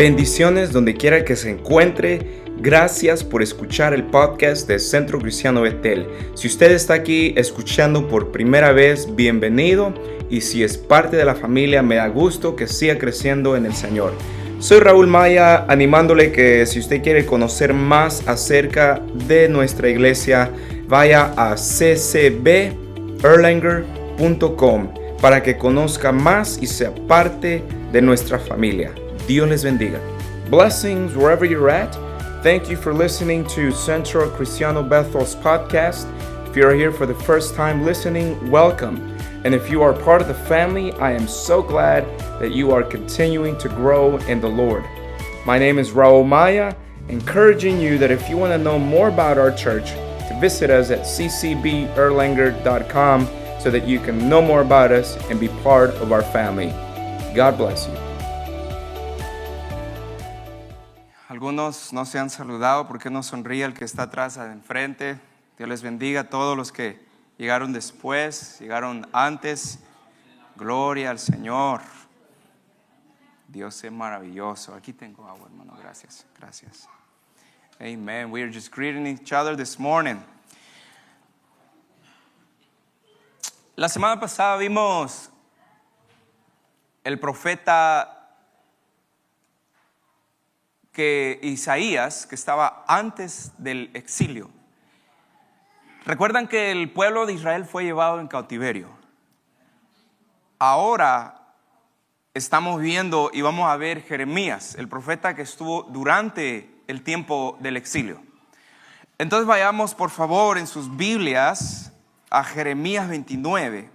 Bendiciones donde quiera que se encuentre. Gracias por escuchar el podcast de Centro Cristiano Betel. Si usted está aquí escuchando por primera vez, bienvenido. Y si es parte de la familia, me da gusto que siga creciendo en el Señor. Soy Raúl Maya, animándole que si usted quiere conocer más acerca de nuestra iglesia, vaya a ccberlanger.com para que conozca más y sea parte de nuestra familia. Dios les bendiga. Blessings wherever you're at. Thank you for listening to Centro Cristiano Bethel's podcast. If you're here for the first time listening, welcome. And if you are part of the family, I am so glad that you are continuing to grow in the Lord. My name is Raul Maya, encouraging you that if you want to know more about our church, to visit us at ccberlanger.com so that you can know more about us and be part of our family. God bless you. Algunos no se han saludado. ¿Por qué no sonríe el que está atrás, enfrente? Dios les bendiga a todos los que llegaron después, llegaron antes. Gloria al Señor. Dios es maravilloso. Aquí tengo agua, hermano. Gracias. Amen. We are just greeting each other this morning. La semana pasada vimos el profeta Isaías, que estaba antes del exilio. Recuerdan que el pueblo de Israel fue llevado en cautiverio. Ahora estamos viendo y vamos a ver Jeremías, el profeta que estuvo durante el tiempo del exilio. Entonces vayamos por favor en sus Biblias a Jeremías 29.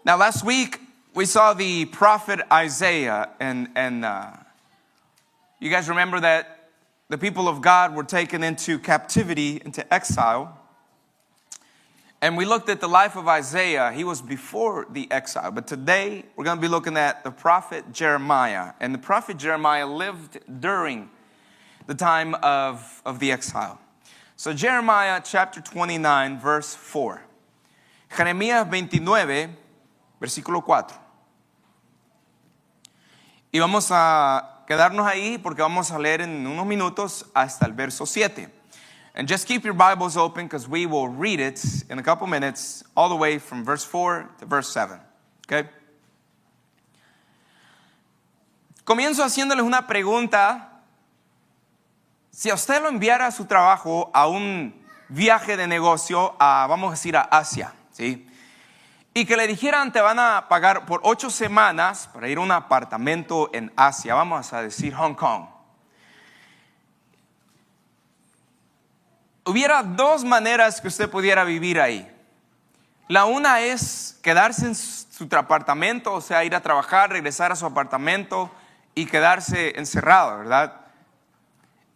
Now last week we saw the prophet Isaiah and you guys remember that the people of God were taken into captivity, into exile. And we looked at the life of Isaiah. He was before the exile. But today, we're going to be looking at the prophet Jeremiah. And the prophet Jeremiah lived during the time of the exile. So Jeremiah chapter 29, verse 4. Jeremías 29, versículo 4. Y vamos a quedarnos ahí porque vamos a leer en unos minutos hasta el verso 7. And just keep your Bibles open because we will read it in a couple minutes all the way from verse 4 to verse 7. Okay? Comienzo haciéndoles una pregunta. Si a usted lo enviara a su trabajo a un viaje de negocio vamos a decir, a Asia, ¿sí? Y que le dijeran, te van a pagar por 8 semanas para ir a un apartamento en Asia, vamos a decir Hong Kong. Hubiera dos maneras que usted pudiera vivir ahí. La una es quedarse en su apartamento, o sea, ir a trabajar, regresar a su apartamento y quedarse encerrado, ¿verdad?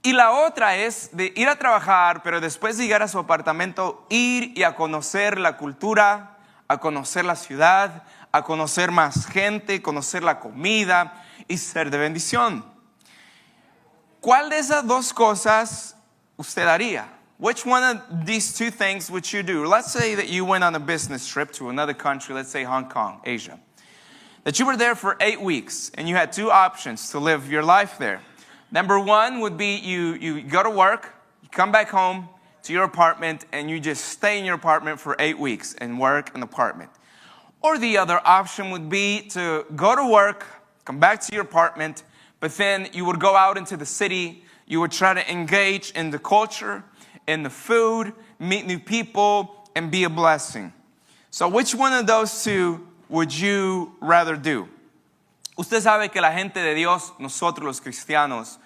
Y la otra es de ir a trabajar, pero después de llegar a su apartamento, ir y a conocer la cultura, a conocer la ciudad, a conocer más gente, conocer la comida y ser de bendición. ¿Cuál de esas dos cosas usted haría? Which one of these two things would you do? Let's say that you went on a business trip to another country, let's say Hong Kong, Asia. That you were there for 8 weeks and you had two options to live your life there. Number one would be you go to work, you come back home to your apartment and you just stay in your apartment for 8 weeks and work in the apartment. Or the other option would be to go to work, come back to your apartment, but then you would go out into the city, you would try to engage in the culture, in the food, meet new people, and be a blessing. So which one of those two would you rather do? Usted sabe que la gente de Dios, nosotros los cristianos,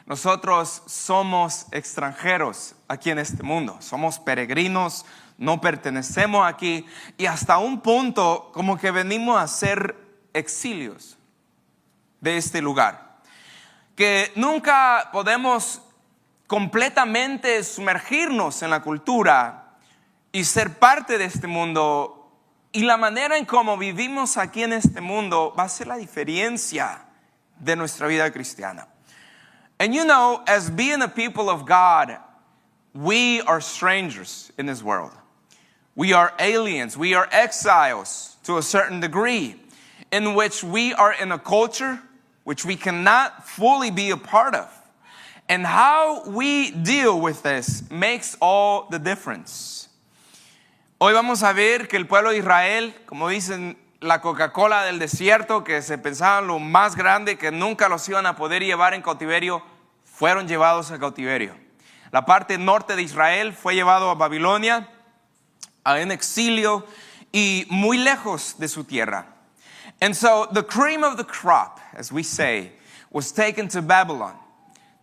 nosotros somos extranjeros aquí en este mundo. Somos peregrinos, no pertenecemos aquí. Y hasta un punto como que venimos a ser exilios de este lugar. Que nunca podemos completamente sumergirnos en la cultura y ser parte de este mundo. Y la manera en cómo vivimos aquí en este mundo va a ser la diferencia de nuestra vida cristiana. And you know, as being a people of God, we are strangers in this world. We are aliens. We are exiles to a certain degree in which we are in a culture which we cannot fully be a part of. And how we deal with this makes all the difference. Hoy vamos a ver que el pueblo de Israel, como dicen, la Coca-Cola del desierto, que se pensaban lo más grande, que nunca los iban a poder llevar en cautiverio, fueron llevados a cautiverio. La parte norte de Israel fue llevado a Babilonia, en exilio y muy lejos de su tierra. And so the cream of the crop, as we say, was taken to Babylon.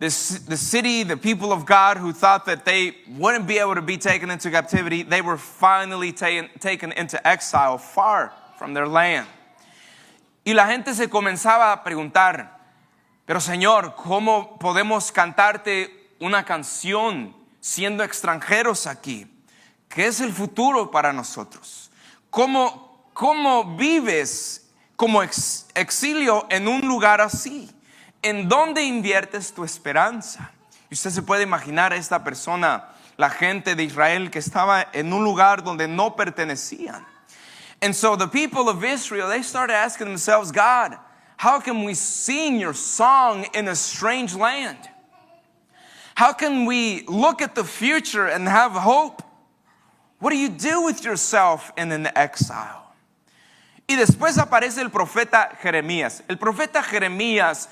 The city, the people of God who thought that they wouldn't be able to be taken into captivity, they were finally taken into exile far from their land. Y la gente se comenzaba a preguntar, pero Señor, ¿cómo podemos cantarte una canción siendo extranjeros aquí? ¿Qué es el futuro para nosotros? ¿Cómo vives como exilio en un lugar así? ¿En dónde inviertes tu esperanza? Y usted se puede imaginar a esta persona, la gente de Israel que estaba en un lugar donde no pertenecían. And so the people of Israel, they started asking themselves, God, how can we sing your song in a strange land? How can we look at the future and have hope? What do you do with yourself in an exile? Y después aparece el profeta Jeremías. El profeta Jeremías,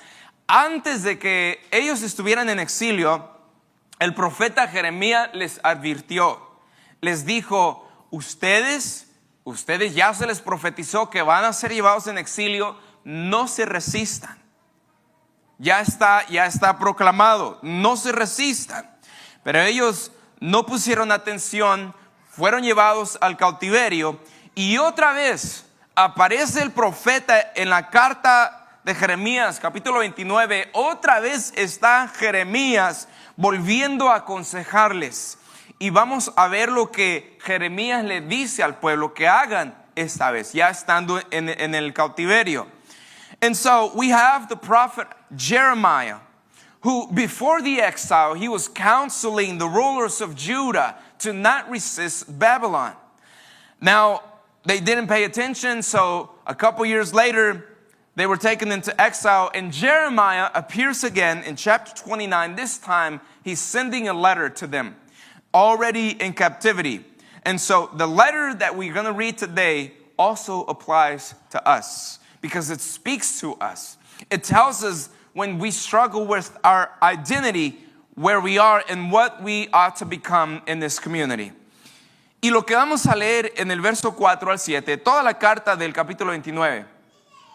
antes de que ellos estuvieran en exilio, el profeta Jeremías les advirtió, les dijo, ustedes ya se les profetizó que van a ser llevados en exilio, no se resistan. Ya está proclamado, no se resistan. Pero ellos no pusieron atención, fueron llevados al cautiverio y otra vez aparece el profeta en la carta de Jeremías, capítulo 29. Otra vez está Jeremías volviendo a aconsejarles. Y vamos a ver lo que Jeremías le dice al pueblo que hagan esta vez, ya estando en el cautiverio. And so we have the prophet Jeremiah, who before the exile, he was counseling the rulers of Judah to not resist Babylon. Now, they didn't pay attention, so a couple years later, they were taken into exile, and Jeremiah appears again in chapter 29. This time, he's sending a letter to them, already in captivity. And so the letter that we're going to read today also applies to us, because it speaks to us. It tells us when we struggle with our identity, where we are and what we ought to become in this community. Y lo que vamos a leer en el verso 4 al 7, toda la carta del capítulo 29,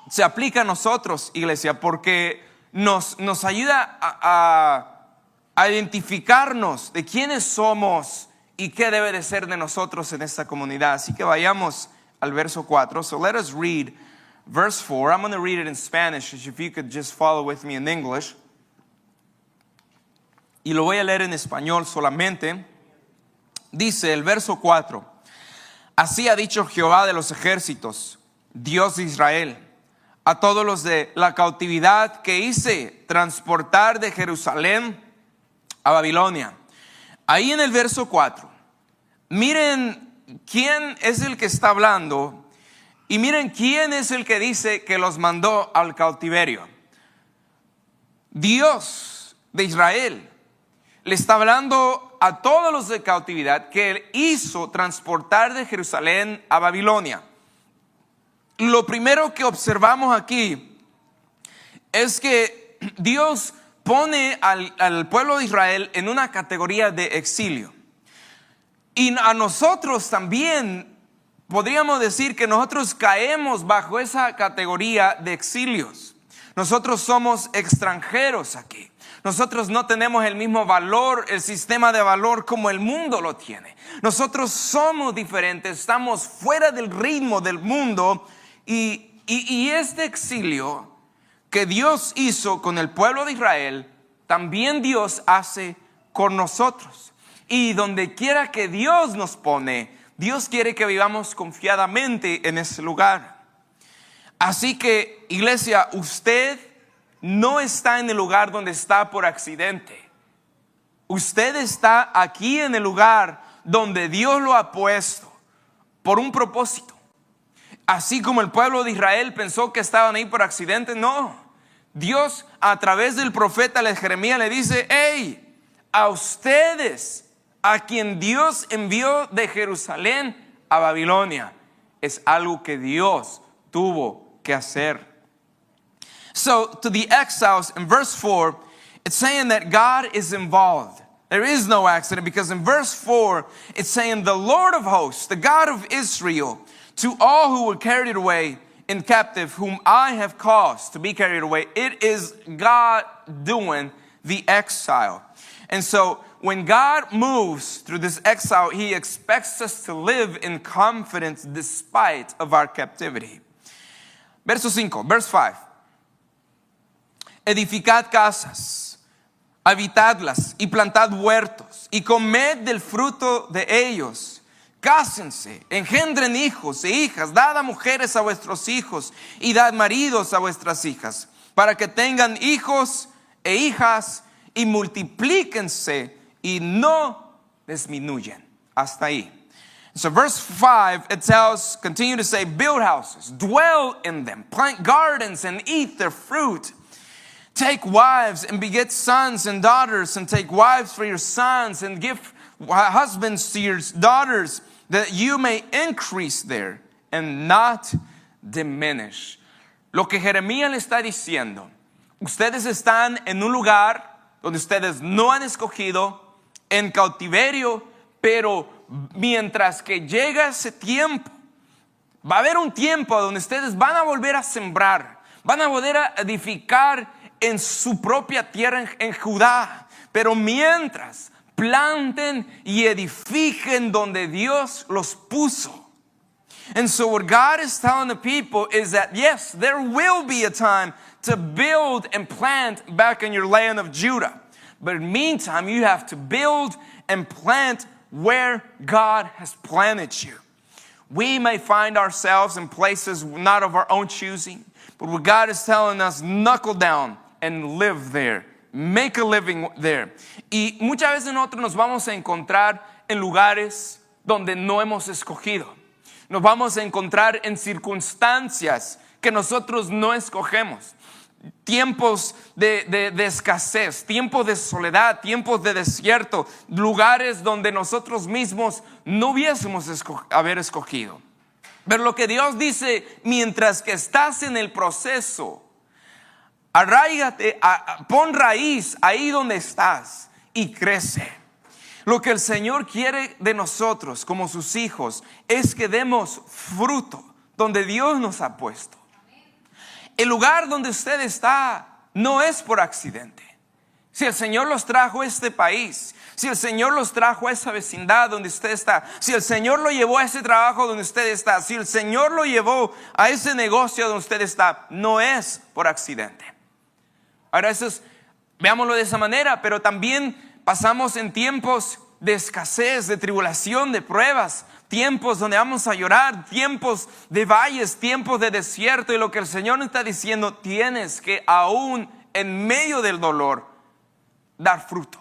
se aplica a nosotros, iglesia, porque nos ayuda a identificarnos de quiénes somos y qué debe de ser de nosotros en esta comunidad. Así que vayamos al verso 4. So let us read verse 4. I'm going to read it in Spanish, if you could just follow with me in English. Y lo voy a leer en español solamente. Dice el verso 4. Así ha dicho Jehová de los ejércitos, Dios de Israel, a todos los de la cautividad que hice transportar de Jerusalén a Babilonia. Ahí en el verso 4, miren quién es el que está hablando y miren quién es el que dice que los mandó al cautiverio. Dios de Israel le está hablando a todos los de cautividad que él hizo transportar de Jerusalén a Babilonia. Lo primero que observamos aquí es que Dios pone al pueblo de Israel en una categoría de exilio. Y a nosotros también podríamos decir que nosotros caemos bajo esa categoría de exilios. Nosotros somos extranjeros aquí. Nosotros no tenemos el mismo valor, el sistema de valor como el mundo lo tiene. Nosotros somos diferentes, estamos fuera del ritmo del mundo y este exilio que Dios hizo con el pueblo de Israel, también Dios hace con nosotros. Y donde quiera que Dios nos pone, Dios quiere que vivamos confiadamente en ese lugar. Así que, iglesia, usted no está en el lugar donde está por accidente. Usted está aquí en el lugar donde Dios lo ha puesto por un propósito. Así como el pueblo de Israel pensó que estaban ahí por accidente, no. Dios a través del profeta Jeremías le dice, hey, a ustedes, a quien Dios envió de Jerusalén a Babilonia, es algo que Dios tuvo que hacer. So to the exiles in verse 4, it's saying that God is involved. There is no accident, because in verse 4, it's saying the Lord of hosts, the God of Israel, to all who were carried away in captive, whom I have caused to be carried away. It is God doing the exile. And so when God moves through this exile, He expects us to live in confidence despite of our captivity. Verso 5, verse 5. Edificad casas, habitadlas y plantad huertos y comed del fruto de ellos. Cásense, engendren hijos e hijas, dad a mujeres a vuestros hijos y dad maridos a vuestras hijas, para que tengan hijos e hijas y multiplíquense y no disminuyan. Hasta ahí. So verse 5, it tells, continue to say, build houses, dwell in them, plant gardens and eat their fruit. Take wives and beget sons and daughters, and take wives for your sons and give husbands to your daughters, that you may increase there and not diminish. Lo que Jeremías le está diciendo, ustedes están en un lugar donde ustedes no han escogido, en cautiverio, pero mientras que llega ese tiempo, va a haber un tiempo donde ustedes van a volver a sembrar, van a volver a edificar en su propia tierra en Judá, pero mientras planten y edifiquen donde Dios los puso. And so what God is telling the people is that yes, there will be a time to build and plant back in your land of Judah. But in the meantime, you have to build and plant where God has planted you. We may find ourselves in places not of our own choosing, but what God is telling us, knuckle down and live there. Make a living there. Y muchas veces nosotros nos vamos a encontrar en lugares donde no hemos escogido. Nos vamos a encontrar en circunstancias que nosotros no escogemos. Tiempos de escasez, tiempos de soledad, tiempos de desierto, lugares donde nosotros mismos no hubiésemos haber escogido. Pero lo que Dios dice, mientras que estás en el proceso, arráigate, pon raíz ahí donde estás y crece. Lo que el Señor quiere de nosotros como sus hijos es que demos fruto donde Dios nos ha puesto. El lugar donde usted está no es por accidente. Si el Señor los trajo a este país, si el Señor los trajo a esa vecindad donde usted está, si el Señor lo llevó a ese trabajo donde usted está, si el Señor lo llevó a ese negocio donde usted está, no es por accidente. Ahora eso es, veámoslo de esa manera, pero también pasamos en tiempos de escasez, de tribulación, de pruebas, tiempos donde vamos a llorar, tiempos de valles, tiempos de desierto, y lo que el Señor nos está diciendo, tienes que aún en medio del dolor dar fruto.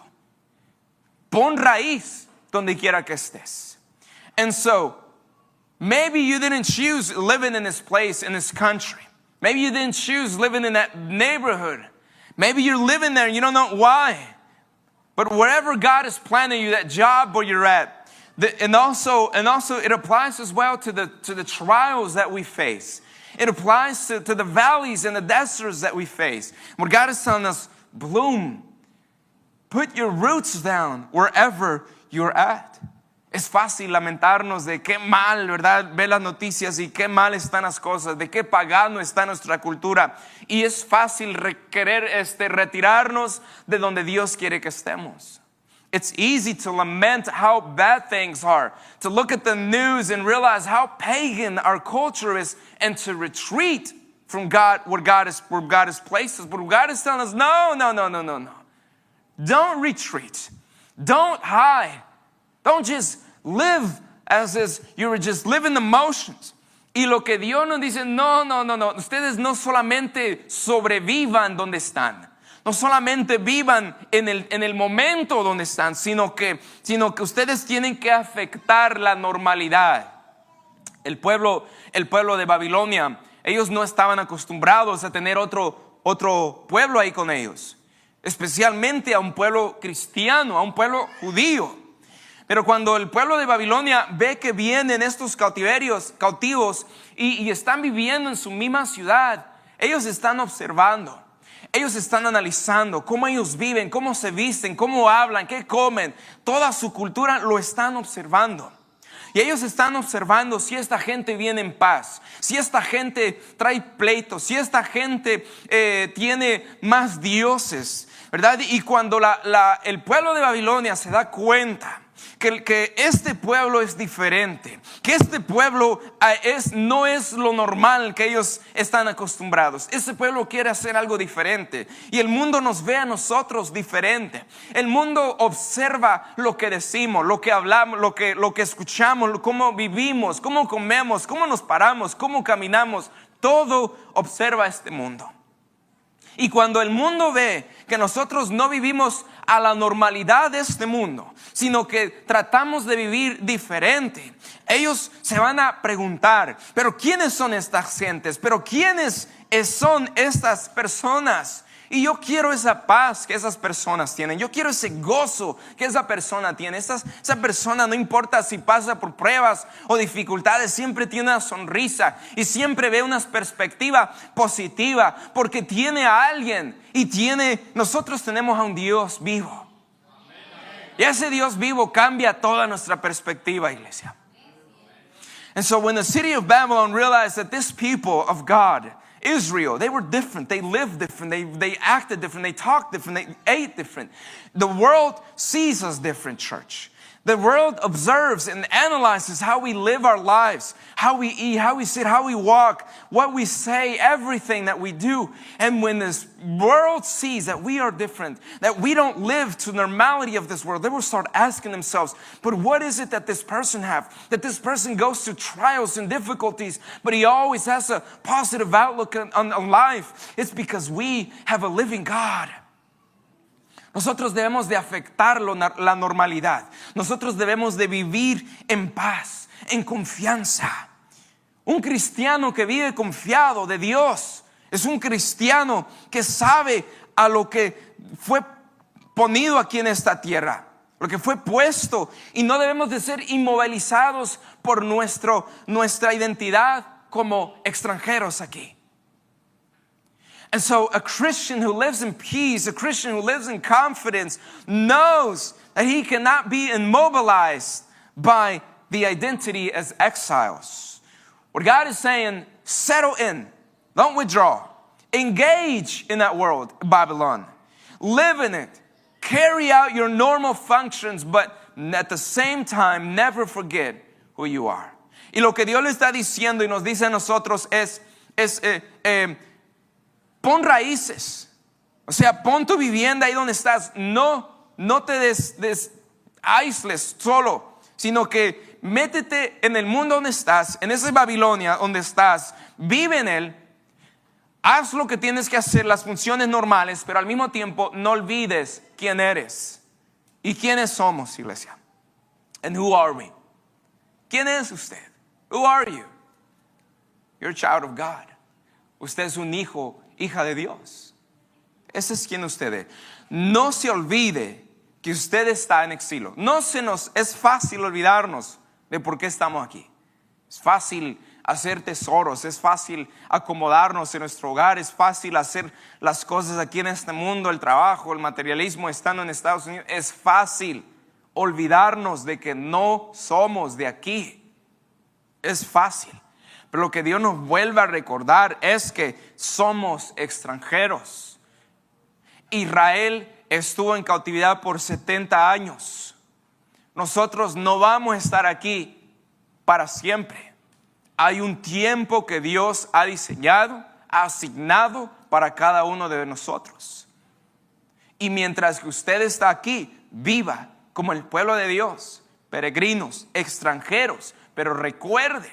Pon raíz donde quiera que estés. And so, maybe you didn't choose living in this place, in this country. Maybe you didn't choose living in that neighborhood. Maybe you're living there and you don't know why. But wherever God is planting you, that job where you're at, and also it applies as well to the trials that we face. It applies to the valleys and the deserts that we face. What God is telling us, bloom. Put your roots down wherever you're at. Es fácil lamentarnos de qué mal, ¿verdad? Ver las noticias y qué mal están las cosas, de qué pagano está nuestra cultura. Y es fácil querer retirarnos de donde Dios quiere que estemos. It's easy to lament how bad things are, to look at the news and realize how pagan our culture is, and to retreat from God, where God has placed us. But God is telling us, no. Don't retreat. Don't hide. Don't just live as you were just living the motions. Y lo que Dios nos dice, no. Ustedes no solamente sobrevivan donde están. No solamente vivan en el momento donde están, sino que ustedes tienen que afectar la normalidad. El pueblo de Babilonia, ellos no estaban acostumbrados a tener otro otro pueblo ahí con ellos, especialmente a un pueblo cristiano, a un pueblo judío. Pero cuando el pueblo de Babilonia ve que vienen estos cautivos y están viviendo en su misma ciudad, ellos están observando, ellos están analizando cómo ellos viven, cómo se visten, cómo hablan, qué comen, toda su cultura lo están observando. Y ellos están observando si esta gente viene en paz, si esta gente trae pleitos, si esta gente tiene más dioses, ¿verdad? Y cuando el pueblo de Babilonia se da cuenta que este pueblo es diferente, que este pueblo no es lo normal que ellos están acostumbrados. Este pueblo quiere hacer algo diferente y el mundo nos ve a nosotros diferente. El mundo observa lo que decimos, lo que hablamos, lo que escuchamos, cómo vivimos, cómo comemos, cómo nos paramos, cómo caminamos. Todo observa este mundo. Y cuando el mundo ve que nosotros no vivimos a la normalidad de este mundo, sino que tratamos de vivir diferente, ellos se van a preguntar, pero ¿quiénes son estas gentes? ¿Pero quiénes son estas personas? Y yo quiero esa paz que esas personas tienen. Yo quiero ese gozo que esa persona tiene. Esa persona, no importa si pasa por pruebas o dificultades, siempre tiene una sonrisa y siempre ve una perspectiva positiva porque tiene a alguien nosotros tenemos a un Dios vivo. Y ese Dios vivo cambia toda nuestra perspectiva, iglesia. And so when the city of Babylon realized that this people of God, Israel, they were different, they lived different, they acted different, they talked different, they ate different. The world sees us different, church. The world observes and analyzes how we live our lives, how we eat, how we sit, how we walk, what we say, everything that we do. And when this world sees that we are different, that we don't live to the normality of this world, they will start asking themselves, but what is it that this person has? That this person goes through trials and difficulties, but he always has a positive outlook on life. It's because we have a living God. Nosotros debemos de afectar la normalidad. Nosotros debemos de vivir en paz, en confianza. Un cristiano que vive confiado de Dios es un cristiano que sabe a lo que fue ponido aquí en esta tierra, lo que fue puesto, y no debemos de ser inmovilizados por nuestra identidad como extranjeros aquí. And so a Christian who lives in peace, a Christian who lives in confidence, knows that he cannot be immobilized by the identity as exiles. What God is saying, settle in, don't withdraw. Engage in that world, Babylon. Live in it. Carry out your normal functions, but at the same time, never forget who you are. Y lo que Dios le está diciendo y nos dice a nosotros es pon raíces, o sea, pon tu vivienda ahí donde estás. No te aísles solo, sino que métete en el mundo donde estás, en esa Babilonia donde estás, vive en él, haz lo que tienes que hacer, las funciones normales, pero al mismo tiempo no olvides quién eres y quiénes somos, iglesia. And who are we? ¿Quién es usted? Who are you? You're a child of God. Usted es un hija de Dios. Ese es quien usted es. No se olvide que usted está en exilio. Es fácil olvidarnos de por qué estamos aquí. Es fácil hacer tesoros, es fácil acomodarnos en nuestro hogar, es fácil hacer las cosas aquí en este mundo, el trabajo, el materialismo, estando en Estados Unidos. Es fácil olvidarnos de que no somos de aquí. Es fácil. Pero lo que Dios nos vuelve a recordar es que somos extranjeros. Israel estuvo en cautividad por 70 años. Nosotros no vamos a estar aquí para siempre. Hay un tiempo que Dios ha diseñado, ha asignado para cada uno de nosotros. Y mientras que usted está aquí, viva como el pueblo de Dios, peregrinos, extranjeros. Pero recuerde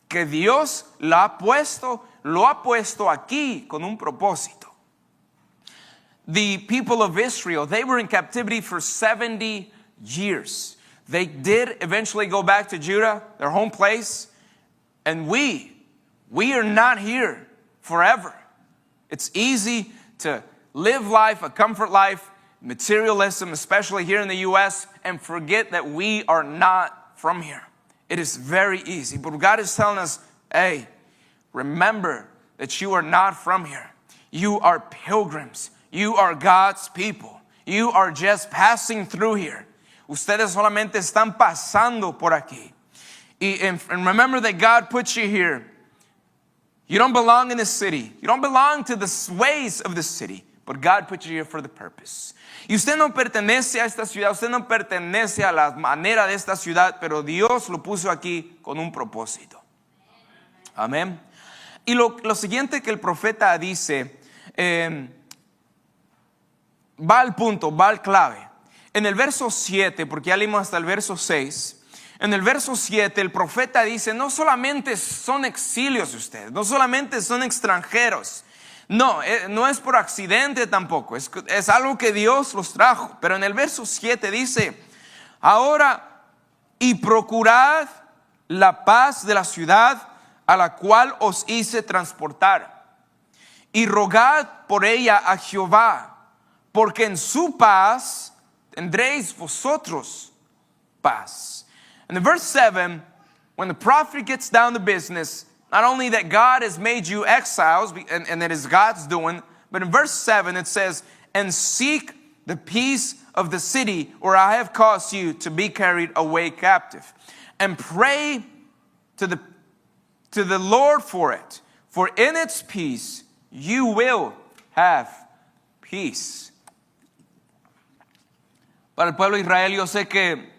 que Dios lo ha puesto aquí con un propósito. The people of Israel, they were in captivity for 70 years. They did eventually go back to Judah, their home place. And we are not here forever. It's easy to live life, a comfort life, materialism, especially here in the U.S., and forget that we are not from here. It is very easy. But God is telling us, hey, remember that you are not from here. You are pilgrims. You are God's people. You are just passing through here. Ustedes solamente están pasando por aquí. And remember that God put you here. You don't belong in this city. You don't belong to the ways of this city. But God put you here for the purpose. Y usted no pertenece a esta ciudad. Usted no pertenece a la manera de esta ciudad. Pero Dios lo puso aquí con un propósito. Amén. Y lo siguiente que el profeta dice, va al punto, va al clave. En el verso 7, porque ya leímos hasta el verso 6, en el verso 7 el profeta dice, no solamente son exilios ustedes, no solamente son extranjeros, no es por accidente tampoco, es algo que Dios los trajo. Pero en el verso 7 dice, ahora y procurad la paz de la ciudad a la cual os hice transportar, y rogad por ella a Jehová, porque en su paz tendréis vosotros paz. And in verse 7, when the prophet gets down to business, not only that God has made you exiles, and that is God's doing, but in verse 7 it says, and seek the peace of the city where I have caused you to be carried away captive, and pray to the Lord for it, for in its peace you will have peace. Para el pueblo de Israel, yo sé que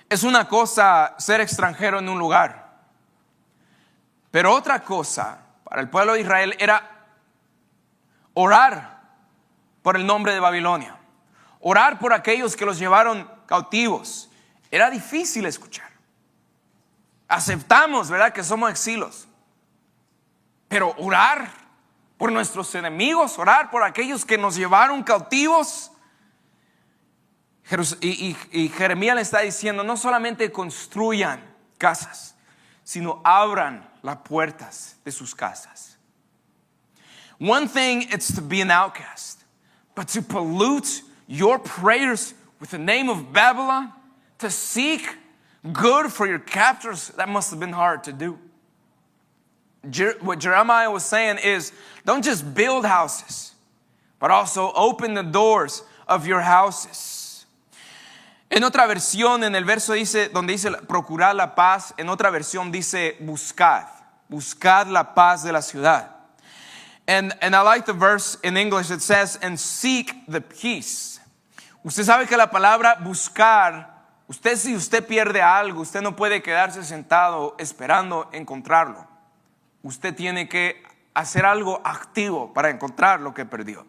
es una cosa ser extranjero en un lugar, pero otra cosa para el pueblo de Israel era orar por el nombre de Babilonia, orar por aquellos que los llevaron cautivos. Era difícil escuchar. Aceptamos, ¿verdad?, que somos exilios, pero orar por nuestros enemigos, orar por aquellos que nos llevaron cautivos. Y Jeremías le está diciendo, no solamente construyan casas, sino abran las puertas de sus casas. One thing it's to be an outcast, but to pollute your prayers with the name of Babylon, to seek good for your captors, that must have been hard to do. What Jeremiah was saying is, don't just build houses, but also open the doors of your houses. En otra versión, en el verso dice, donde dice procurar la paz, en otra versión dice buscad la paz de la ciudad. And I like the verse in English. It says, and seek the peace. Usted sabe que la palabra buscar, si usted pierde algo, usted no puede quedarse sentado esperando encontrarlo. Usted tiene que hacer algo activo para encontrar lo que perdió.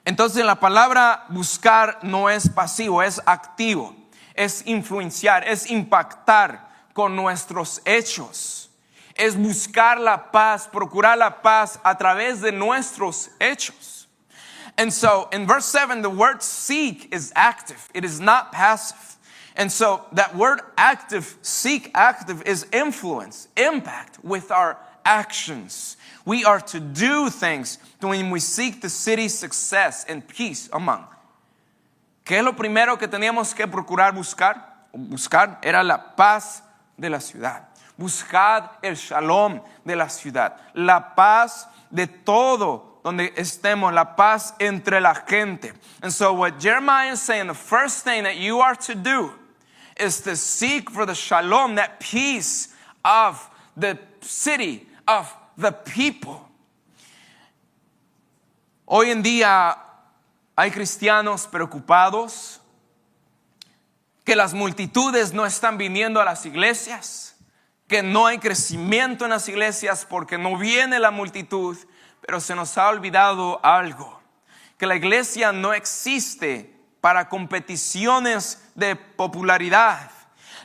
Entonces la palabra buscar no es pasivo, es activo, es influenciar, es impactar con nuestros hechos, es buscar la paz, procurar la paz a través de nuestros hechos. And so in verse 7, the word seek is active, it is not passive. And so that word active, seek active, is influence, impact with our actions. We are to do things when we seek the city's success and peace among. ¿Qué es lo primero que teníamos que procurar buscar? Buscar era la paz de la ciudad. Buscad el shalom de la ciudad. La paz de todo donde estemos. La paz entre la gente. And so what Jeremiah is saying, the first thing that you are to do is to seek for the shalom, that peace of the city, of the people. Hoy en día hay cristianos preocupados que las multitudes no están viniendo a las iglesias, que no hay crecimiento en las iglesias porque no viene la multitud, pero se nos ha olvidado algo, que la iglesia no existe para competiciones de popularidad.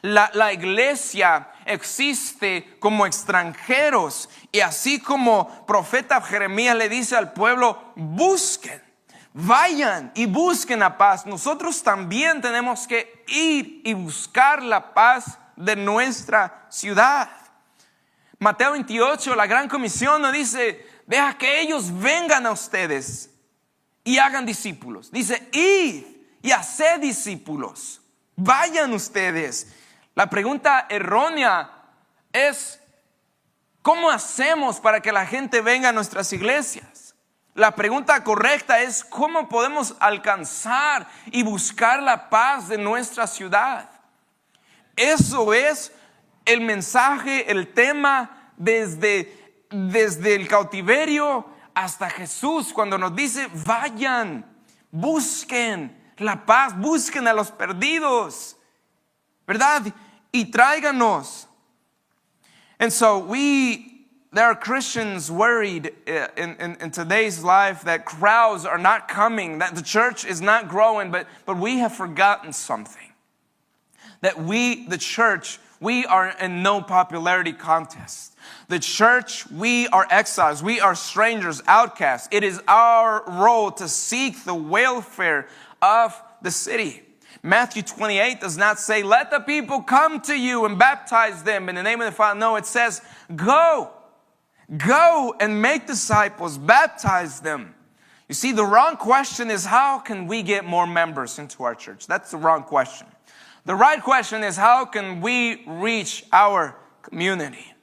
La iglesia existe como extranjeros, y así como profeta Jeremías le dice al pueblo, busquen, vayan y busquen la paz. Nosotros también tenemos que ir y buscar la paz de nuestra ciudad. Mateo 28, la gran comisión nos dice, deja que ellos vengan a ustedes y hagan discípulos. Dice, id y haced discípulos. Vayan ustedes. La pregunta errónea es, ¿cómo hacemos para que la gente venga a nuestras iglesias? La pregunta correcta es, ¿cómo podemos alcanzar y buscar la paz de nuestra ciudad? Eso es el mensaje, el tema desde el cautiverio hasta Jesús, cuando nos dice, vayan, busquen la paz, busquen a los perdidos, ¿verdad? Y tráiganos. And so there are Christians worried in today's life that crowds are not coming, that the church is not growing, but we have forgotten something. That the church, we are in no popularity contest. The church, we are exiles, we are strangers, outcasts. It is our role to seek the welfare of the city. Matthew 28 does not say, let the people come to you and baptize them in the name of the Father. No, it says, go and make disciples, baptize them. You see, the wrong question is, how can we get more members into our church? That's the wrong question. The right question is, how can we reach our community?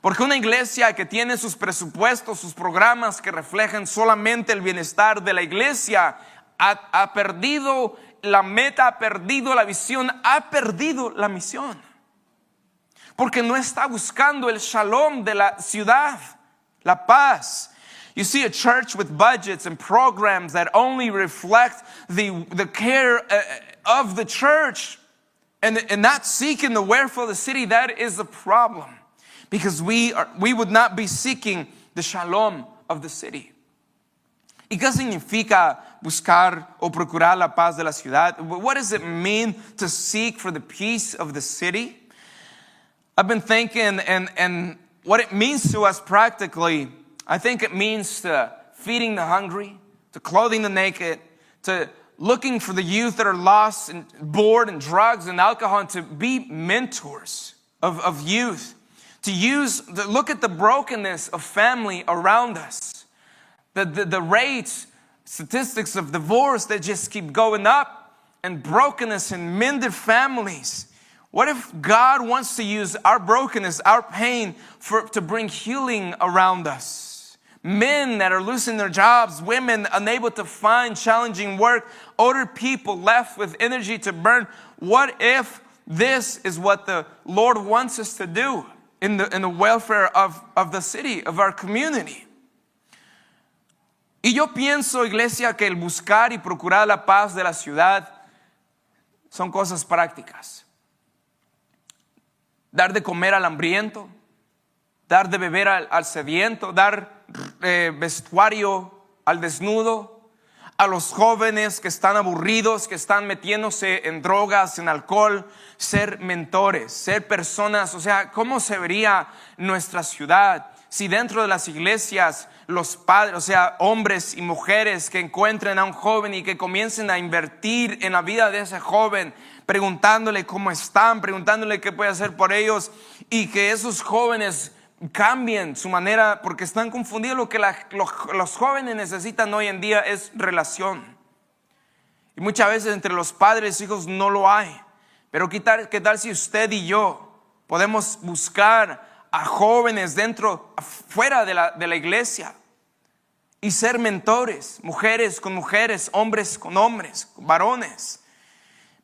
Porque una iglesia que tiene sus presupuestos, sus programas que reflejan solamente el bienestar de la iglesia, ha perdido la meta, ha perdido la visión, ha perdido la misión. Porque no está buscando el shalom de la ciudad, la paz. You see a church with budgets and programs that only reflect the care of the church and not seeking the welfare of the city. That is the problem. Because we would not be seeking the shalom of the city. ¿Y qué significa buscar o procurar la paz de la ciudad? What does it mean to seek for the peace of the city? I've been thinking, and what it means to us practically, I think it means to feeding the hungry, to clothing the naked, to looking for the youth that are lost and bored in drugs and alcohol, and to be mentors of youth. To look at the brokenness of family around us. The rates, statistics of divorce that just keep going up, and brokenness in mended families. What if God wants to use our brokenness, our pain, to bring healing around us? Men that are losing their jobs, women unable to find challenging work, older people left with energy to burn. What if this is what the Lord wants us to do in the welfare of the city, of our community? Y yo pienso, iglesia, que el buscar y procurar la paz de la ciudad son cosas prácticas. Dar de comer al hambriento, dar de beber al sediento, dar vestuario al desnudo, a los jóvenes que están aburridos, que están metiéndose en drogas, en alcohol, ser mentores, ser personas. O sea, ¿cómo se vería nuestra ciudad si dentro de las iglesias los padres, o sea, hombres y mujeres que encuentren a un joven y que comiencen a invertir en la vida de ese joven, preguntándole cómo están, preguntándole qué puede hacer por ellos, y que esos jóvenes cambien su manera, porque están confundidos? Lo que los jóvenes necesitan hoy en día es relación. Y muchas veces entre los padres e hijos no lo hay. Pero ¿qué tal si usted y yo podemos buscar a jóvenes fuera de la iglesia y ser mentores, mujeres con mujeres, hombres con hombres, varones?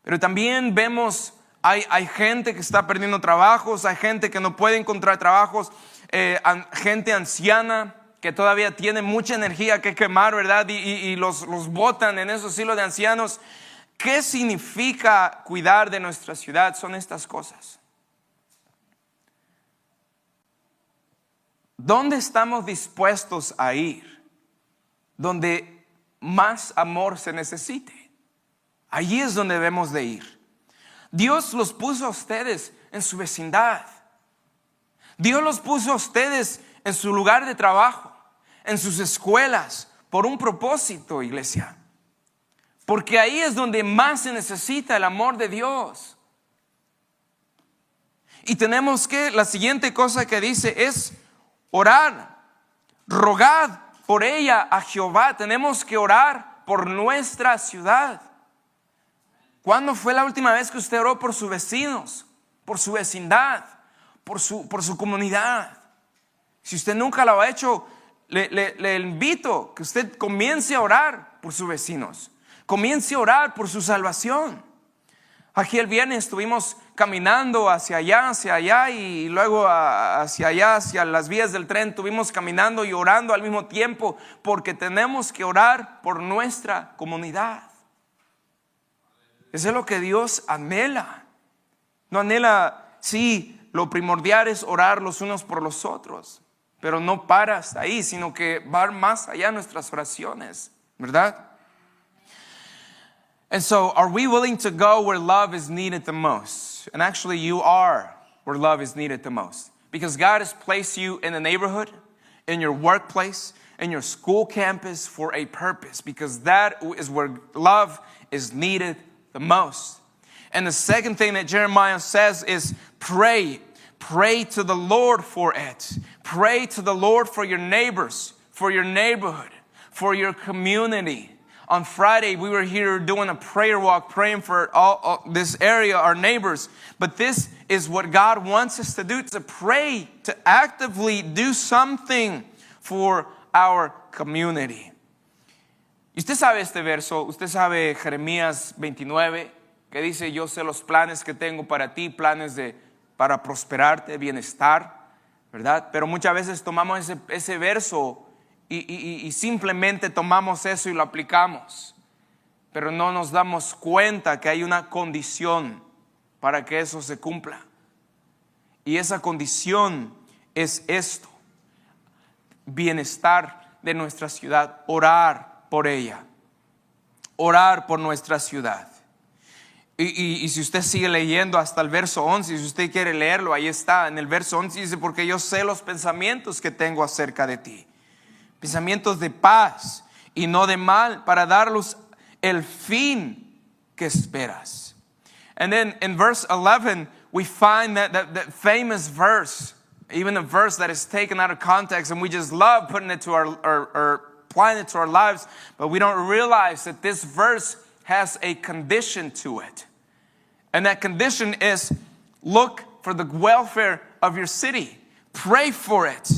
Pero también vemos, hay gente que está perdiendo trabajos, hay gente que no puede encontrar trabajos, gente anciana que todavía tiene mucha energía que quemar, ¿verdad? Y los botan en esos silos de ancianos. ¿Qué significa cuidar de nuestra ciudad? Son estas cosas. ¿Dónde estamos dispuestos a ir? Donde más amor se necesite. Allí es donde debemos de ir. Dios los puso a ustedes en su vecindad. Dios los puso a ustedes en su lugar de trabajo, en sus escuelas, por un propósito, iglesia. Porque ahí es donde más se necesita el amor de Dios. Y tenemos que, la siguiente cosa que dice es orar. Rogad por ella a Jehová. Tenemos que orar por nuestra ciudad. ¿Cuándo fue la última vez que usted oró por sus vecinos, por su vecindad, por su comunidad? Si usted nunca lo ha hecho, le invito que usted comience a orar por sus vecinos. Comience a orar por su salvación. Aquí el viernes estuvimos caminando hacia allá y luego hacia allá, hacia las vías del tren. Estuvimos caminando y orando al mismo tiempo porque tenemos que orar por nuestra comunidad. Eso es lo que Dios anhela. No anhela, sí, lo primordial es orar los unos por los otros, pero no para hasta ahí, sino que va más allá nuestras oraciones, ¿verdad? And so, are we willing to go where love is needed the most? And actually, you are where love is needed the most. Because God has placed you in the neighborhood, in your workplace, in your school campus for a purpose. Because that is where love is needed the most. And the second thing that Jeremiah says is pray. Pray to the Lord for it. Pray to the Lord for your neighbors, for your neighborhood, for your community. On Friday, we were here doing a prayer walk, praying for all this area, our neighbors. But this is what God wants us to do, to pray, to actively do something for our community. Y usted sabe este verso, usted sabe Jeremías 29, que dice, yo sé los planes que tengo para ti, planes para prosperarte, bienestar, ¿verdad? Pero muchas veces tomamos ese verso y simplemente tomamos eso y lo aplicamos, pero no nos damos cuenta que hay una condición para que eso se cumpla. Y esa condición es esto: bienestar de nuestra ciudad, orar por ella, orar por nuestra ciudad. Y si usted sigue leyendo hasta el verso 11, si usted quiere leerlo, ahí está, en el verso 11 dice, porque yo sé los pensamientos que tengo acerca de ti, pensamientos de paz y no de mal, para darlos el fin que esperas. And then in verse 11, we find that famous verse, even a verse that is taken out of context, and we just love putting it to our applying it to our lives, but we don't realize that this verse has a condition to it. And that condition is, look for the welfare of your city. Pray for it.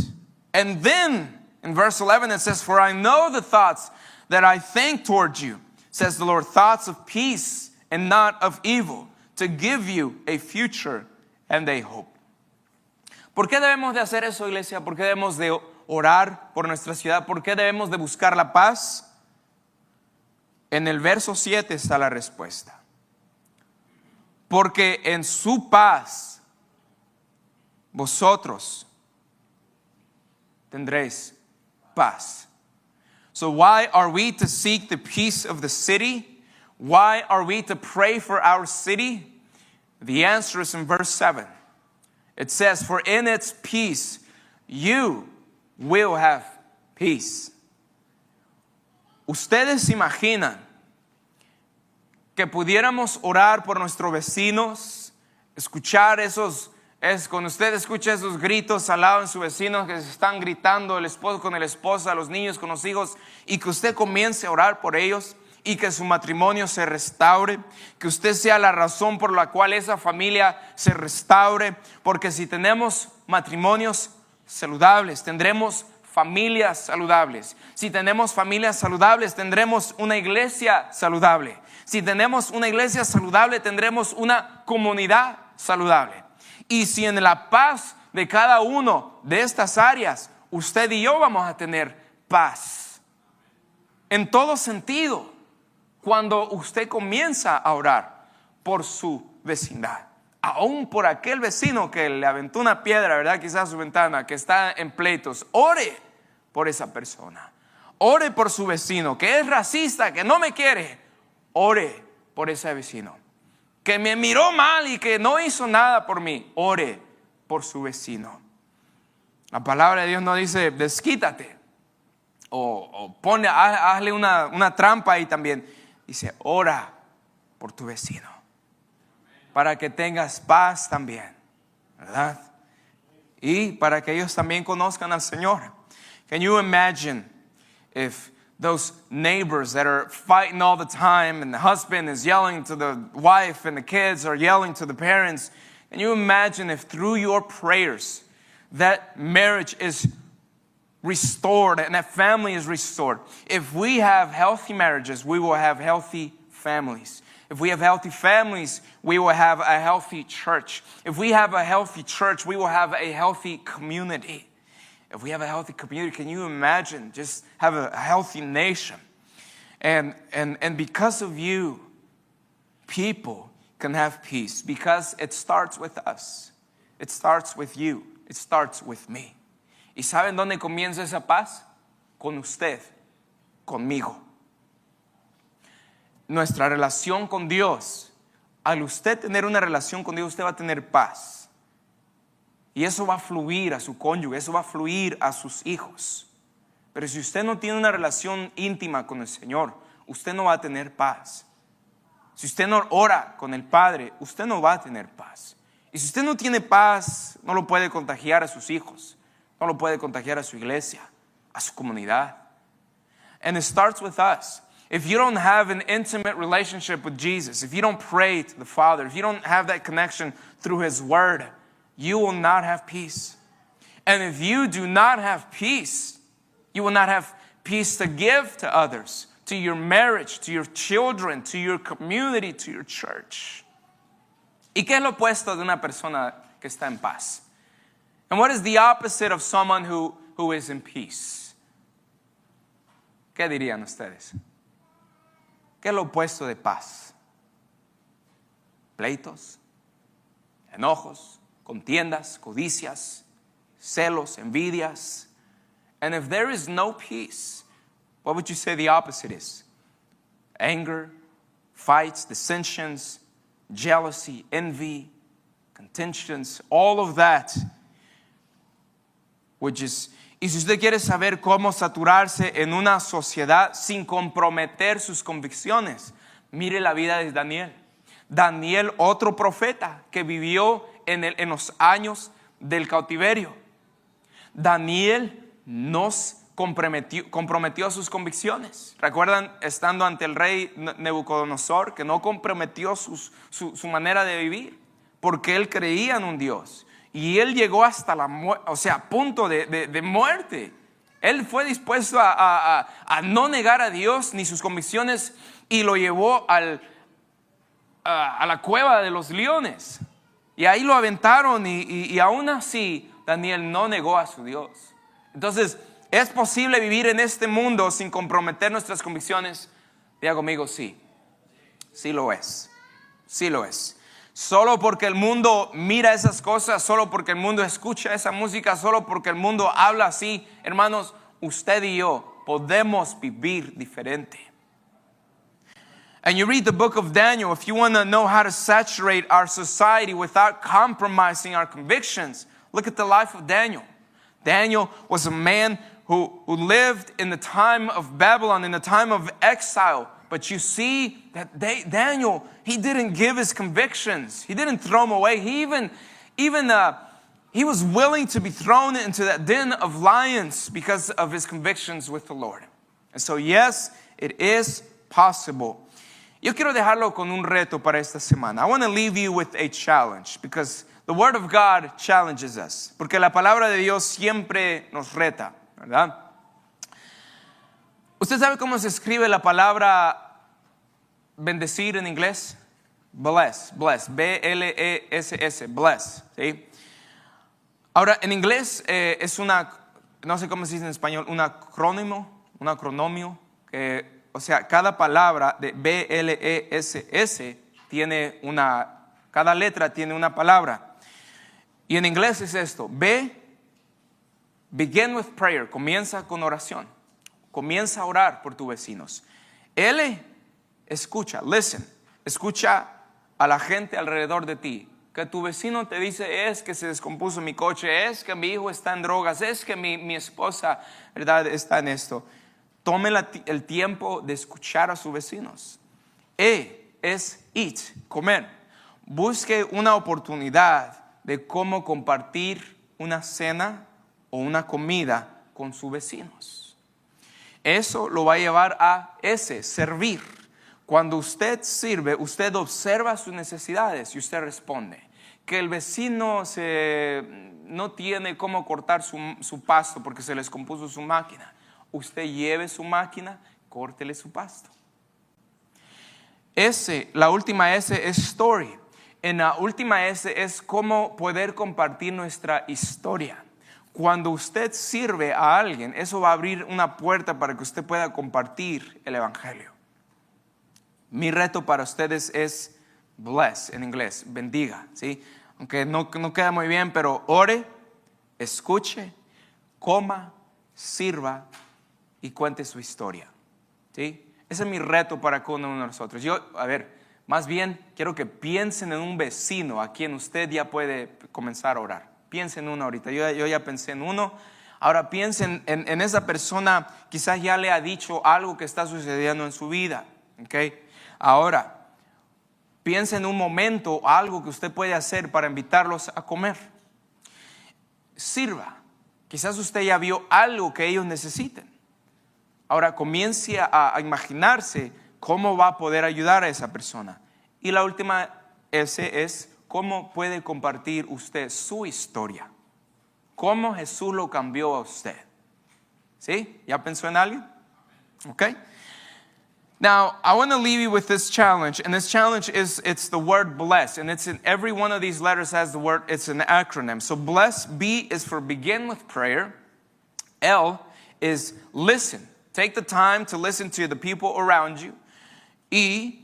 And then in verse 11 it says, for I know the thoughts that I think toward you, says the Lord, thoughts of peace and not of evil, to give you a future and a hope. ¿Por qué debemos de hacer eso, iglesia? ¿Por qué debemos de orar por nuestra ciudad? ¿Por qué debemos de buscar la paz? En el verso 7 está la respuesta. Porque en su paz vosotros tendréis paz. So why are we to seek the peace of the city? Why are we to pray for our city? The answer is in verse 7. It says, for in its peace you will have peace. Ustedes imaginan que pudiéramos orar por nuestros vecinos, escuchar cuando usted escucha esos gritos al lado de sus vecinos que se están gritando, el esposo con la esposa, los niños con los hijos, y que usted comience a orar por ellos y que su matrimonio se restaure, que usted sea la razón por la cual esa familia se restaure, porque si tenemos matrimonios saludables, tendremos familias saludables. Si tenemos familias saludables, tendremos una iglesia saludable. Si tenemos una iglesia saludable, tendremos una comunidad saludable. Y si en la paz de cada uno de estas áreas, usted y yo vamos a tener paz. En todo sentido, cuando usted comienza a orar por su vecindad, aún por aquel vecino que le aventó una piedra, ¿verdad? Quizás a su ventana, que está en pleitos, ore por esa persona. Ore por su vecino, que es racista, que no me quiere. Ore por ese vecino, que me miró mal y que no hizo nada por mí. Ore por su vecino. La palabra de Dios no dice desquítate o hazle una trampa ahí también. Dice ora por tu vecino para que tengas paz también, ¿verdad? Y para que ellos también conozcan al Señor. Can you imagine if those neighbors that are fighting all the time and the husband is yelling to the wife and the kids are yelling to the parents? Can you imagine if through your prayers that marriage is restored and that family is restored? If we have healthy marriages, we will have healthy families. If we have healthy families, we will have a healthy church. If we have a healthy church, we will have a healthy community. If we have a healthy community, can you imagine just have a healthy nation? And because of you, people can have peace, because it starts with us. It starts with you. It starts with me. ¿Y saben dónde comienza esa paz? Con usted, conmigo. Nuestra relación con Dios, al usted tener una relación con Dios, usted va a tener paz. Y eso va a fluir a su cónyuge, eso va a fluir a sus hijos. Pero si usted no tiene una relación íntima con el Señor, usted no va a tener paz. Si usted no ora con el Padre, usted no va a tener paz. Y si usted no tiene paz, no lo puede contagiar a sus hijos, no lo puede contagiar a su iglesia, a su comunidad. And it starts with us. If you don't have an intimate relationship with Jesus, if you don't pray to the Father, if you don't have that connection through His Word, you will not have peace. And if you do not have peace, you will not have peace to give to others, to your marriage, to your children, to your community, to your church. ¿Y qué es lo opuesto de una persona que está en paz? And what is the opposite of someone who is in peace? ¿Qué dirían ustedes? ¿Qué es lo opuesto de paz? Pleitos, enojos, contiendas, codicias, celos, envidias. And if there is no peace, what would you say the opposite is? Anger, fights, dissensions, jealousy, envy, contentions, all of that. Y si usted quiere saber cómo saturarse en una sociedad sin comprometer sus convicciones, mire la vida de Daniel. Daniel, otro profeta que vivió en los años del cautiverio. Daniel nos comprometió sus convicciones. ¿Recuerdan estando ante el rey Nabucodonosor que no comprometió su manera de vivir? Porque él creía en un Dios. Y él llegó hasta la muerte, o sea, a punto de muerte. Él fue dispuesto a no negar a Dios ni sus convicciones y lo llevó a la cueva de los leones. Y ahí lo aventaron y aún así Daniel no negó a su Dios. Entonces, ¿es posible vivir en este mundo sin comprometer nuestras convicciones? Diga conmigo, sí. Sí lo es. Sí lo es. Solo porque el mundo mira esas cosas, solo porque el mundo escucha esa música, solo porque el mundo habla así, hermanos, usted y yo podemos vivir diferente. And you read the book of Daniel, if you want to know how to saturate our society without compromising our convictions, look at the life of Daniel. Daniel was a man who lived in the time of Babylon, in the time of exile. But you see that Daniel, he didn't give his convictions. He didn't throw them away. He was willing to be thrown into that den of lions because of his convictions with the Lord. And so, yes, it is possible. Yo quiero dejarlo con un reto para esta semana. I want to leave you with a challenge because the Word of God challenges us. Porque la palabra de Dios siempre nos reta, ¿verdad? ¿Usted sabe cómo se escribe la palabra bendecir en inglés? Bless, B-L-E-S-S, bless, ¿sí? Ahora, en inglés es no sé cómo se dice en español, un acrónimo, o sea, cada palabra de B-L-E-S-S tiene cada letra tiene una palabra. Y en inglés es esto, begin with prayer, comienza con oración. Comienza a orar por tus vecinos. L, escucha, listen. Escucha a la gente alrededor de ti. Que tu vecino te dice, es que se descompuso mi coche, es que mi hijo está en drogas, es que mi esposa, ¿verdad?, está en esto. Tome el tiempo de escuchar a sus vecinos. E es eat, comer. Busque una oportunidad de cómo compartir una cena o una comida con sus vecinos. Eso lo va a llevar a servir. Cuando usted sirve, usted observa sus necesidades y usted responde. Que el vecino no tiene cómo cortar su pasto porque se les descompuso su máquina. Usted lleve su máquina, córtele su pasto. La última S es story. En la última S es cómo poder compartir nuestra historia. Cuando usted sirve a alguien, eso va a abrir una puerta para que usted pueda compartir el evangelio. Mi reto para ustedes es bless, en inglés, bendiga, ¿sí? Aunque no queda muy bien, pero ore, escuche, coma, sirva y cuente su historia, ¿sí? Ese es mi reto para cada uno de nosotros. Más bien quiero que piensen en un vecino a quien usted ya puede comenzar a orar. Piensen en uno ahorita, yo ya pensé en uno. Ahora piensen en esa persona, quizás ya le ha dicho algo que está sucediendo en su vida, ¿ok? Ahora, piense en un momento, algo que usted puede hacer para invitarlos a comer. Sirva. Quizás usted ya vio algo que ellos necesiten. Ahora comience a imaginarse cómo va a poder ayudar a esa persona. Y la última S es cómo puede compartir usted su historia. Cómo Jesús lo cambió a usted. ¿Sí? ¿Ya pensó en alguien? Okay. Now, I want to leave you with this challenge, and this challenge it's the word bless, and it's in every one of these letters has the word, it's an acronym. So bless, B is for begin with prayer. L is listen. Take the time to listen to the people around you. E,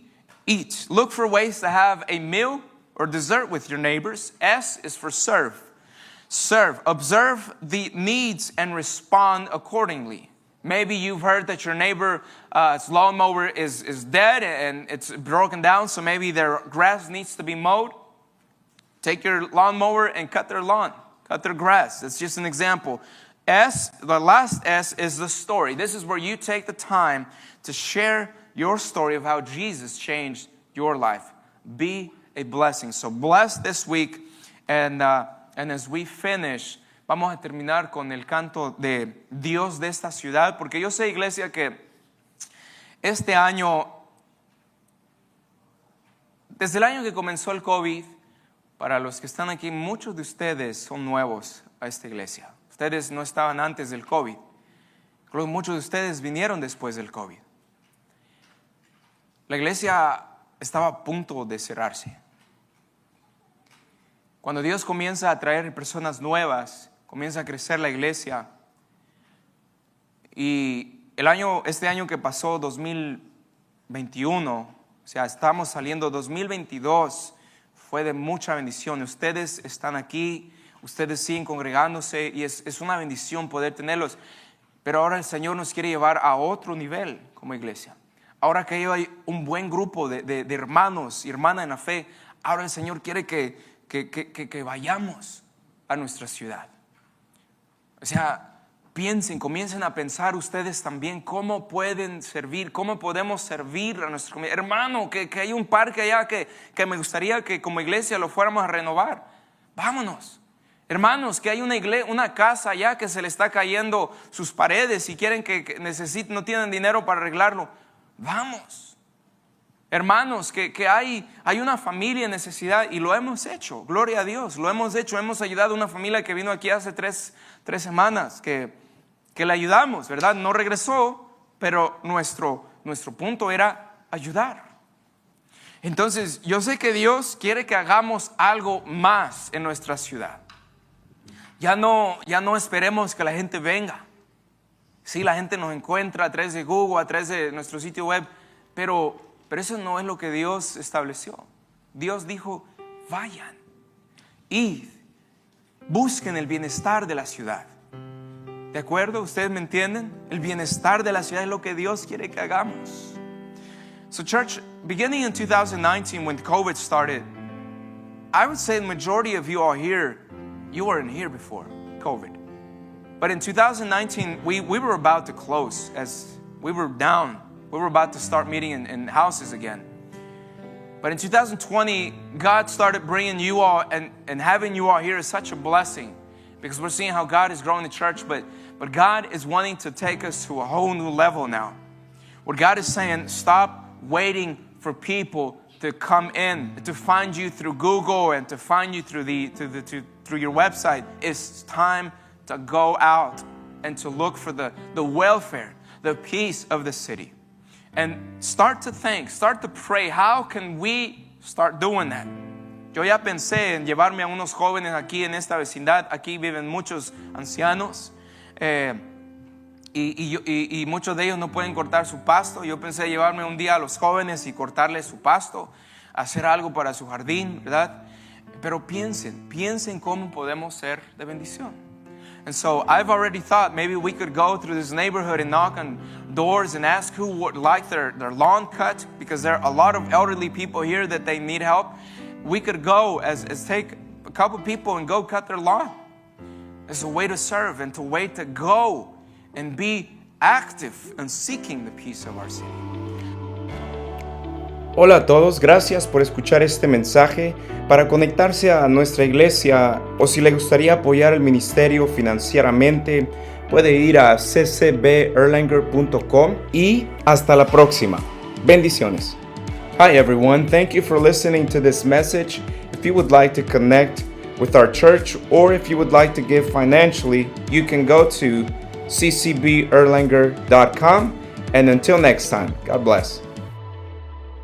eat. Look for ways to have a meal or dessert with your neighbors. S is for serve. Serve. Observe the needs and respond accordingly. Maybe you've heard that your neighbor's lawnmower is dead and it's broken down, so maybe their grass needs to be mowed. Take your lawnmower and cut their lawn, cut their grass. That's just an example. S, the last S is the story. This is where you take the time to share your story of how Jesus changed your life. Be a blessing. So bless this week, and as we finish, vamos a terminar con el canto de Dios de esta ciudad, porque yo sé, iglesia, que este año, desde el año que comenzó el COVID, para los que están aquí, muchos de ustedes son nuevos a esta iglesia. Ustedes no estaban antes del COVID. Creo que muchos de ustedes vinieron después del COVID. La iglesia estaba a punto de cerrarse. Cuando Dios comienza a traer personas nuevas, comienza a crecer la iglesia. Y este año que pasó, 2021, o sea, estamos saliendo 2022, fue de mucha bendición. Ustedes están aquí, ustedes siguen congregándose y es una bendición poder tenerlos. Pero ahora el Señor nos quiere llevar a otro nivel como iglesia. Ahora que hay un buen grupo de hermanos y hermanas en la fe, ahora el Señor quiere que vayamos a nuestra ciudad. O sea, comiencen a pensar ustedes también cómo pueden servir, cómo podemos servir a nuestra comunidad. Hermano, que hay un parque allá que me gustaría que como iglesia lo fuéramos a renovar. Vámonos. Hermanos, que hay una casa allá que se le está cayendo sus paredes y quieren no tienen dinero para arreglarlo. Vamos. Hermanos, que hay una familia en necesidad y lo hemos hecho. Gloria a Dios, lo hemos hecho. Hemos ayudado a una familia que vino aquí hace tres semanas que le ayudamos, ¿verdad? No regresó, pero nuestro punto era ayudar. Entonces, yo sé que Dios quiere que hagamos algo más en nuestra ciudad. Ya no esperemos que la gente venga. Sí, la gente nos encuentra a través de Google, a través de nuestro sitio web, pero eso no es lo que Dios estableció. Dios dijo, vayan, id, busquen el bienestar de la ciudad. ¿De acuerdo? ¿Ustedes me entienden? El bienestar de la ciudad es lo que Dios quiere que hagamos. So church, beginning in 2019 when COVID started, I would say the majority of you all here, you weren't here before COVID. But in 2019, we were about to close as we were down. We were about to start meeting in houses again. But in 2020, God started bringing you all and having you all here is such a blessing. because we're seeing how God is growing the church, but God is wanting to take us to a whole new level now. Where God is saying, stop waiting for people to come in, to find you through Google and to find you through through your website. It's time to go out and to look for the welfare, the peace of the city. And start to think, start to pray, how can we start doing that? Yo ya pensé en llevarme a unos jóvenes aquí en esta vecindad. Aquí viven muchos ancianos y muchos de ellos no pueden cortar su pasto. Yo pensé llevarme un día a los jóvenes y cortarles su pasto, hacer algo para su jardín, ¿verdad? Pero piensen cómo podemos ser de bendición. And so I've already thought maybe we could go through this neighborhood and knock on doors and ask who would like their lawn cut, because there are a lot of elderly people here that they need help. We could go as take a couple people and go cut their lawn. It's a way to serve and a way to go and be active in seeking the peace of our city. Hola a todos, gracias por escuchar este mensaje. Para conectarse a nuestra iglesia o si le gustaría apoyar el ministerio financieramente, puede ir a ccberlanger.com y hasta la próxima. Bendiciones. Hi everyone, thank you for listening to this message. If you would like to connect with our church or if you would like to give financially, you can go to ccberlanger.com. And until next time, God bless.